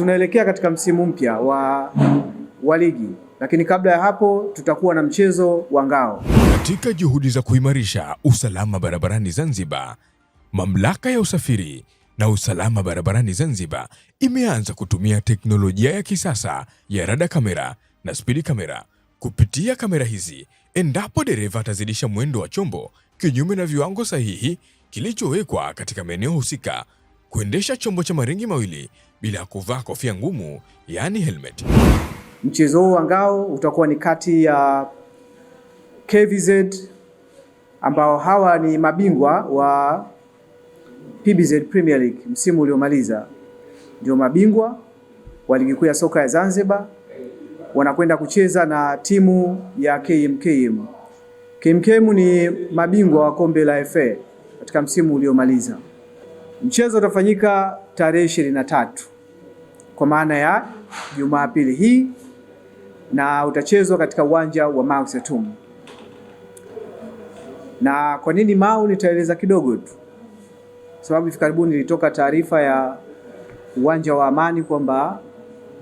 tunaelekea katika msimu mpya wa ligi, lakini kabla ya hapo tutakuwa na mchezo wa ngao. Katika juhudi za kuimarisha usalama barabarani Zanzibar, Mamlaka ya Usafiri na Usalama Barabarani Zanzibar imeanza kutumia teknolojia ya kisasa ya rada kamera na spidi kamera. Kupitia kamera hizi, endapo dereva atazidisha mwendo wa chombo kinyume na viwango sahihi kilichowekwa katika maeneo husika, kuendesha chombo cha maringi mawili bila kuvaa kofia ngumu, yani helmet. Mchezo huu wa ngao utakuwa ni kati ya KVZ ambao hawa ni mabingwa wa PBZ Premier League msimu uliomaliza, ndio mabingwa wa ligi kuu ya soka ya Zanzibar, wanakwenda kucheza na timu ya KMKM. KMKM ni mabingwa wa kombe la FA katika msimu uliomaliza. Mchezo utafanyika tarehe 23 kwa maana ya Jumapili hii, na utachezwa katika uwanja wa Mau Setum. Na kwa nini Mau, nitaeleza kidogo tu, sababu hivi karibuni ilitoka taarifa ya uwanja wa Amani kwamba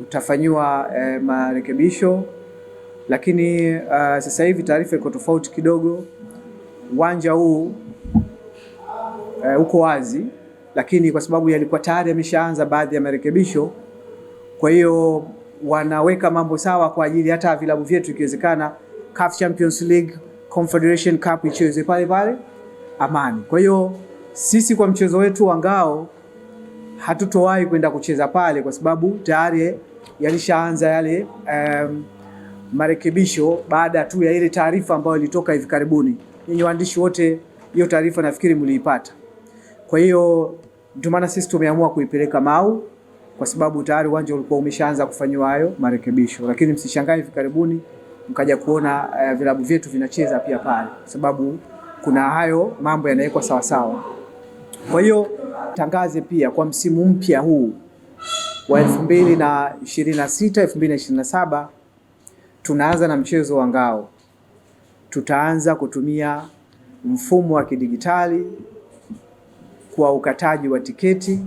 utafanyiwa marekebisho, lakini sasa hivi taarifa iko tofauti kidogo. Uwanja huu uko wazi, lakini kwa sababu yalikuwa tayari yameshaanza baadhi ya marekebisho, kwa hiyo wanaweka mambo sawa kwa ajili hata vilabu vyetu ikiwezekana CAF Champions League, Confederation Cup icheze pale Amani. Kwa hiyo sisi kwa mchezo wetu wa ngao hatutowahi kwenda kucheza pale kwa sababu tayari yalishaanza yale marekebisho baada tu ya ile taarifa ambayo ilitoka hivi karibuni. Ninyi waandishi wote hiyo taarifa nafikiri mliipata. Kwa hiyo ndio maana sisi tumeamua kuipeleka Mau kwa sababu tayari uwanja ulikuwa umeshaanza kufanywa hayo marekebisho, lakini msishangae hivi karibuni mkaja kuona vilabu vyetu vinacheza pia pale, sababu kuna hayo mambo yanawekwa sawa sawa. Kwa hiyo tangaze pia kwa msimu mpya huu wa 2026 2027 tunaanza na mchezo wa ngao. Tutaanza kutumia mfumo wa kidigitali kwa ukataji wa tiketi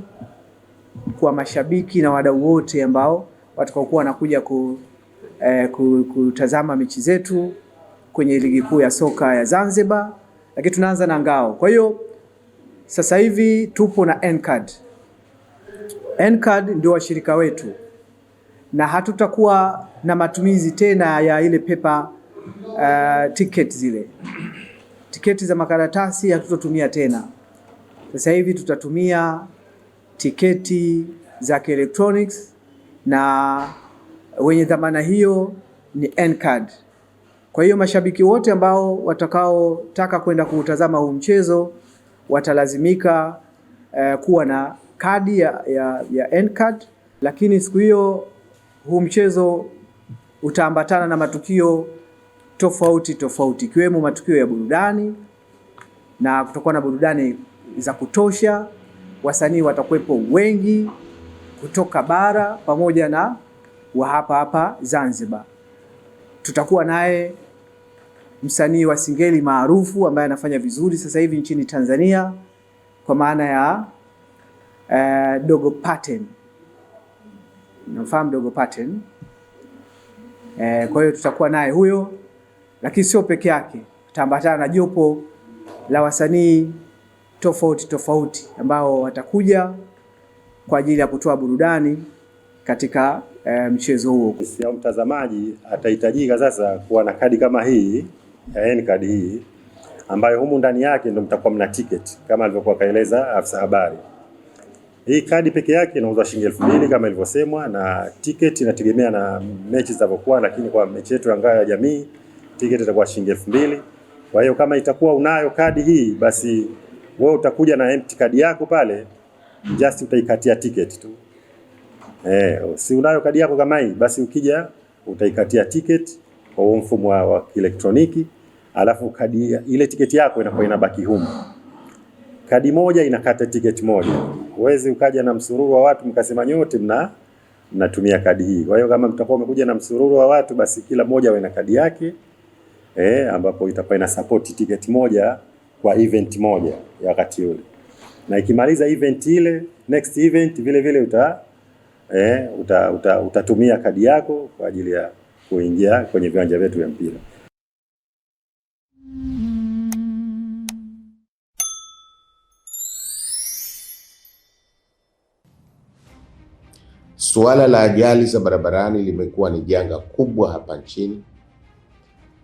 kwa mashabiki na wadau wote ambao watakaokuwa wanakuja kutazama mechi zetu kwenye ligi kuu ya soka ya Zanzibar, lakini tunaanza na ngao. Kwa hiyo sasa hivi tupo na N-Card. N-Card ndio washirika wetu, na hatutakuwa na matumizi tena ya ile paper ticket, zile tiketi za makaratasi hatutotumia tena. Sasa hivi tutatumia tiketi za electronics, na wenye dhamana hiyo ni N-Card. Kwa hiyo mashabiki wote ambao watakaotaka kwenda kutazama huu mchezo watalazimika kuwa na kadi ya N-Card, lakini siku hiyo huu mchezo utaambatana na matukio tofauti ikiwemo matukio ya burudani, na kutakuwa na burudani za kutosha. Wasanii watakuwepo wengi kutoka bara pamoja na wa hapa Zanzibar. Tutakuwa naye msanii wa singeli maarufu ambaye anafanya vizuri sasa hivi nchini Tanzania kwa maana ya Dogo Pattern. Nafahamu Dogo Pattern. Kwa hiyo tutakuwa naye huyo, lakini sio peke yake. Tutaambatana na jopo la wasanii tofauti ambao watakuja kwa ajili ya kutoa burudani katika mchezo huo. Mtazamaji atahitajika sasa kuwa na kadi kama hii ya N-Card hii, ambayo humu ndani yake ndio mtakuwa mna ticket kama alivyokuwa kaeleza afisa habari. Hii kadi peke yake inauzwa shilingi 2000 kama ilivyosemwa, na ticket inategemea na mechi zitakazokuwa, lakini kwa mechi yetu ya ngao ya jamii ticket itakuwa shilingi 2000. Kwa hiyo kama itakuwa unayo kadi hii, basi wewe utakuja na empty kadi yako pale, just utaikatia ticket tu. Si unayo kadi yako kama hii, basi ukija utaikatia ticket kwa mfumo wa kielektroniki, alafu kadi ile tiketi yako inakuwa inabaki humu. Kadi moja inakata tiketi moja. Huwezi ukaja na msururu wa watu mkasema nyote mnatumia kadi hii. Kwa hiyo kama mtakuwa umekuja na msururu wa watu, basi kila mmoja awe na kadi yake, ambapo itakuwa ina support tiketi moja kwa event moja ya wakati ule. Na ikimaliza event ile, next event vile vile utatumia kadi yako kwa ajili ya kuingia kwenye viwanja vyetu vya mpira. Suala la ajali za barabarani limekuwa ni janga kubwa hapa nchini,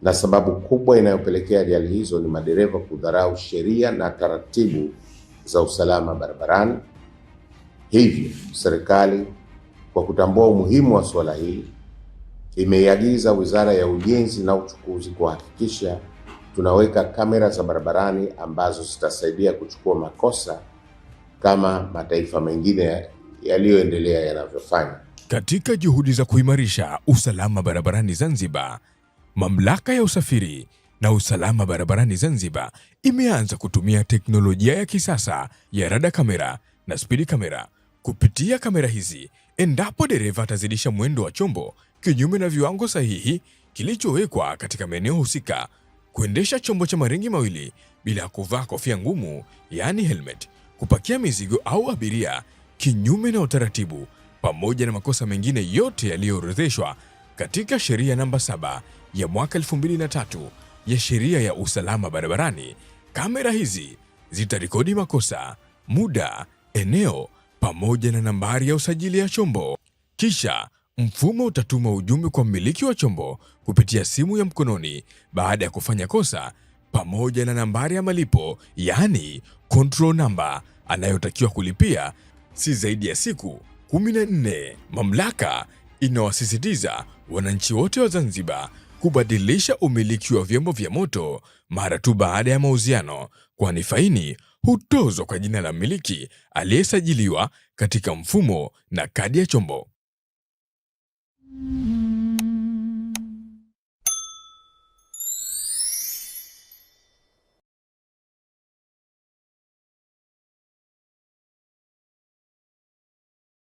na sababu kubwa inayopelekea ajali hizo ni madereva kudharau sheria na taratibu za usalama barabarani. Hivyo, serikali kwa kutambua umuhimu wa suala hili imeiagiza Wizara ya Ujenzi na Uchukuzi kuhakikisha tunaweka kamera za barabarani ambazo zitasaidia kuchukua makosa kama mataifa mengine yaliyoendelea yanavyofanya. Katika juhudi za kuimarisha usalama barabarani Zanzibar, Mamlaka ya Usafiri na Usalama Barabarani Zanzibar imeanza kutumia teknolojia ya kisasa ya rada kamera na spidi kamera. Kupitia kamera hizi, endapo dereva atazidisha mwendo wa chombo kinyume na viwango sahihi kilichowekwa katika maeneo husika, kuendesha chombo cha maringi mawili bila kuvaa kofia ngumu, yaani helmet, kupakia mizigo au abiria kinyume na utaratibu, pamoja na makosa mengine yote yaliyoorodheshwa katika sheria namba 7 ya mwaka 2003 ya sheria ya usalama barabarani, kamera hizi zitarekodi makosa, muda, eneo pamoja na nambari ya usajili ya chombo. Kisha mfumo utatuma ujumbe kwa mmiliki wa chombo kupitia simu ya mkononi baada ya kufanya kosa, pamoja na nambari ya malipo, yaani control number anayotakiwa kulipia si zaidi ya siku 14. Mamlaka inawasisitiza wananchi wote wa Zanzibar kubadilisha umiliki wa vyombo vya moto mara tu baada ya mauziano, kwani faini hutozwa kwa jina la mmiliki aliyesajiliwa katika mfumo na kadi ya chombo.